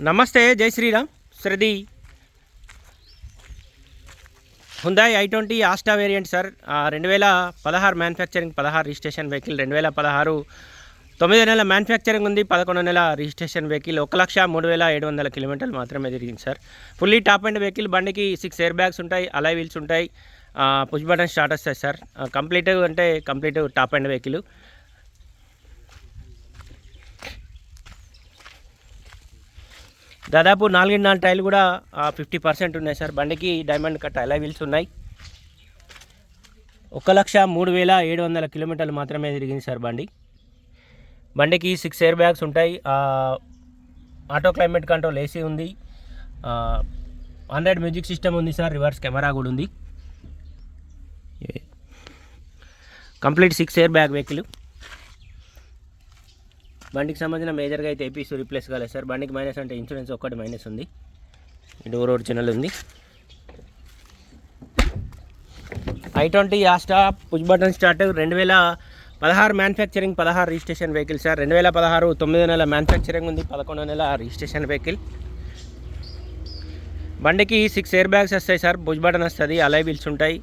నమస్తే, జై శ్రీరామ్. శ్రద్ధి Hyundai i20 Asta variant sir. 2016 manufacturing, 16 registration vehicle. 2016 9 నెలల మ్యానుఫ్యాక్చరింగ్ ఉంది, 11 నెలల రిజిస్ట్రేషన్ వెహికల్. 1,03,700 కిలోమీటర్లు మాత్రమే తిరిగింది sir. Fully top and vehicle. బండికి 6 ఎయిర్ బ్యాగ్స్ ఉంటాయి, అలాయ్ వీల్స్ ఉంటాయి, పుష్ బటన్ స్టార్ట్ వస్తాయి sir. Complete top and vehicle. దాదాపు 4 టైర్లు కూడా 50% ఉన్నాయి సార్. బండికి డైమండ్ కట్ అలాయ్ వీల్స్ ఉన్నాయి. 1,03,700 కిలోమీటర్లు మాత్రమే తిరిగింది సార్ బండికి 6 ఎయిర్ బ్యాగ్స్ ఉంటాయి, ఆటో క్లైమేట్ కంట్రోల్ ఏసీ ఉంది, ఆండ్రాయిడ్ మ్యూజిక్ సిస్టమ్ ఉంది సార్, రివర్స్ కెమెరా కూడా ఉంది. Complete 6 airbag vehicle. బండికి సంబంధించిన మేజర్గా అయితే ఏపీస్ రీప్లేస్ కాలేదు సార్. బండికి మైనస్ అంటే ఇన్సూరెన్స్ ఒక్కటి మైనస్ ఉంది. డోర్ ఒరిజినల్ ఉంది. i20 Asta push button start. 2016 manufacturing, 16 registration vehicle sir. 2016 9 నెలల మ్యానుఫ్యాక్చరింగ్ ఉంది, 11 నెలల రిజిస్ట్రేషన్ వెహికల్. బండికి 6 ఎయిర్ బ్యాగ్స్ వస్తాయి సార్, పుష్ బటన్ వస్తుంది, అలాయ్ వీల్స్ ఉంటాయి.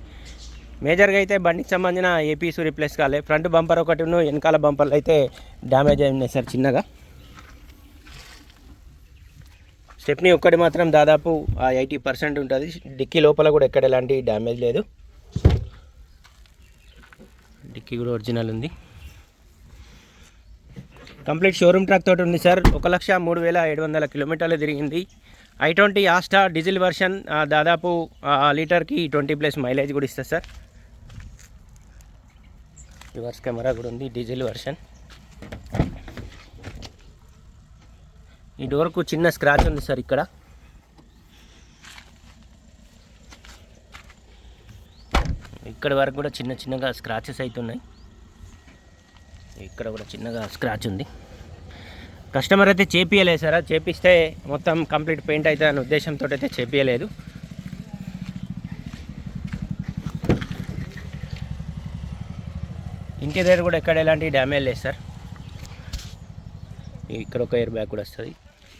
మేజర్గా అయితే బండికి సంబంధించిన ఏపీస్ రీప్లేస్ కాలేదు. ఫ్రంట్ బంపర్ ఒకటి, వెనకాల బంపర్లు అయితే డ్యామేజ్ అయి ఉన్నాయి సార్ చిన్నగా. స్టెప్నీ ఒక్కటి మాత్రం దాదాపు 80% ఉంటుంది. డిక్కీ లోపల కూడా ఎక్కడ ఎలాంటి డ్యామేజ్ లేదు. డిక్కీ కూడా ఒరిజినల్ ఉంది. కంప్లీట్ షోరూమ్ ట్రాక్ తోటి ఉంది సార్. 1,03,700 కిలోమీటర్లు తిరిగింది. i20 Asta diesel version. దాదాపు లీటర్కి 20+ మైలేజ్ కూడా ఇస్తుంది సార్. రివర్స్ కెమెరా కూడా ఉంది, డీజిల్ వర్షన్. ఈ డోర్కు చిన్న స్క్రాచ్ ఉంది సార్ ఇక్కడ. ఇక్కడ వరకు కూడా చిన్నగా స్క్రాచెస్ అవుతున్నాయి. ఇక్కడ కూడా చిన్నగా స్క్రాచ్ ఉంది. కస్టమర్ అయితే చేపియలేదు సార్. చేపిస్తే మొత్తం కంప్లీట్ పెయింట్ అవుతుంది అనే ఉద్దేశంతో అయితే చేపియలేదు. ఇంటీరియర్ కూడా ఎక్కడ ఎలాంటి డ్యామేజ్ లేదు సార్. ఇక్కడ ఒక ఎయిర్ బ్యాగ్ కూడా వస్తుంది.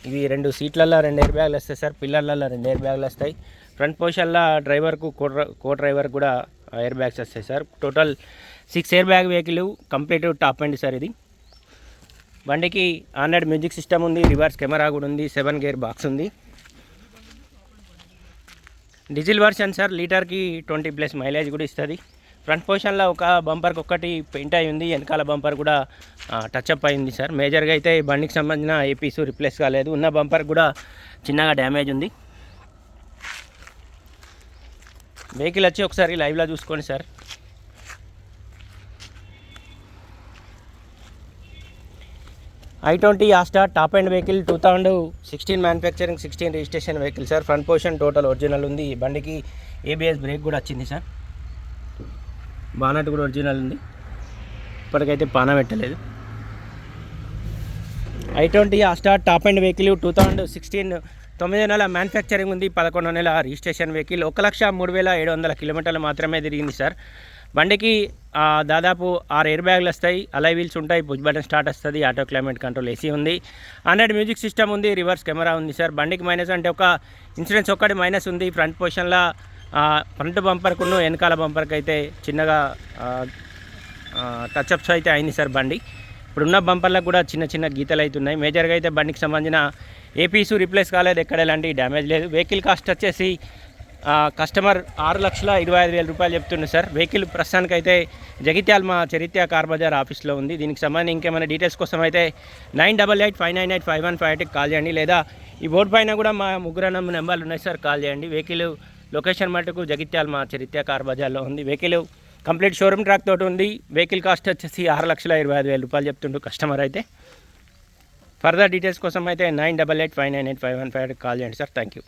ఇవి 2 సీట్లలో 2 ఎయిర్ బ్యాగ్లు వస్తాయి సార్. పిల్లర్లలో 2 ఎయిర్ బ్యాగ్లు వస్తాయి. ఫ్రంట్ పొజిషన్లో డ్రైవర్కు కో డ్రైవర్ కూడా ఎయిర్ బ్యాగ్స్ వస్తాయి sir. Total 6 airbag vehicle. Complete top end sir ఇది. బండికి ఆండ్రాయిడ్ మ్యూజిక్ సిస్టమ్ ఉంది, రివర్స్ కెమెరా కూడా ఉంది, 7 గేర్ బాక్స్ ఉంది. Diesel version sir. లీటర్కి 20+ మైలేజ్ కూడా ఇస్తుంది. ఫ్రంట్ పొజిషన్లో ఒక బంపర్కి ఒక్కటి పెయింట్ అయి ఉంది, వెనకాల బంపర్ కూడా టచ్అప్ అయింది సార్. మేజర్గా అయితే బండికి సంబంధించిన ఏపీస్ రిప్లేస్ కాలేదు. ఉన్న బంపర్ కూడా చిన్నగా డ్యామేజ్ ఉంది. వెహికల్ వచ్చి ఒకసారి లైవ్లో చూసుకోండి sir. i20 Asta top and vehicle. 2016 manufacturing, 16 registration vehicle sir. Front position total original ఉంది. బండికి ఏబిఎస్ బ్రేక్ కూడా వచ్చింది సార్. బానట్ కూడా ఒరిజినల్ ఉంది. ఇప్పటికైతే పాన పెట్టలేదు. i20 Asta top and vehicle. 2016 9 నెలల మ్యానుఫ్యాక్చరింగ్ ఉంది, 11 నెలల రిజిస్ట్రేషన్ వెహికల్. 1,03,700 కిలోమీటర్లు మాత్రమే తిరిగింది సార్. బండికి దాదాపు 6 ఎయిర్ బ్యాగ్లు వస్తాయి, అలాయ్ వీల్స్ ఉంటాయి, పుష్ బటన్ స్టార్ట్ వస్తుంది, ఆటో క్లైమేట్ కంట్రోల్ ఏసీ ఉంది, ఆండ్రాయిడ్ మ్యూజిక్ సిస్టమ్ ఉంది, రివర్స్ కెమెరా ఉంది సార్. బండికి మైనస్ అంటే ఒక ఇన్సూరెన్స్ ఒక్కటి మైనస్ ఉంది. ఫ్రంట్ పొజిషన్లో ఫ్రంట్ బంపర్కును వెనకాల బంపర్కి అయితే చిన్నగా టచ్అప్స్ అయితే అయింది సార్ బండి. ఇప్పుడున్న బంపర్లకు కూడా చిన్న గీతలు అవుతున్నాయి. మేజర్గా అయితే బండికి సంబంధించిన ఏపీసు రీప్లేస్ కాలేదు, ఎక్కడ ఎలాంటి డ్యామేజ్ లేదు. వెహికల్ కాస్ట్ వచ్చేసి కస్టమర్ 6,25,000 రూపాయలు చెప్తుంది సార్. వెహికల్ ప్రస్తుతానికి అయితే జగిత్యాల మా చరిత్ర కార్ బజార్ ఆఫీస్లో ఉంది. దీనికి సంబంధించి ఇంకేమైనా డీటెయిల్స్ కోసం అయితే 9885985158 కాల్ చేయండి, లేదా ఈ బోర్డు పైన కూడా మా 3 నెంబర్లు ఉన్నాయి సార్, కాల్ చేయండి. వెహికల్ లొకేషన్ మటుకు జగిత్యాల మా చరిత్ర కార్ బజార్లో ఉంది. వెహికల్ కంప్లీట్ షోరూమ్ ట్రాక్ తోటి ఉంది. వెహికల్ కాస్ట్ వచ్చేసి 6,25,000 రూపాయలు చెప్తుండు కస్టమర్ అయితే. ఫర్దర్ డీటెయిల్స్ కోసం అయితే 9885985158 కాల్ చేయండి సార్. Thank you.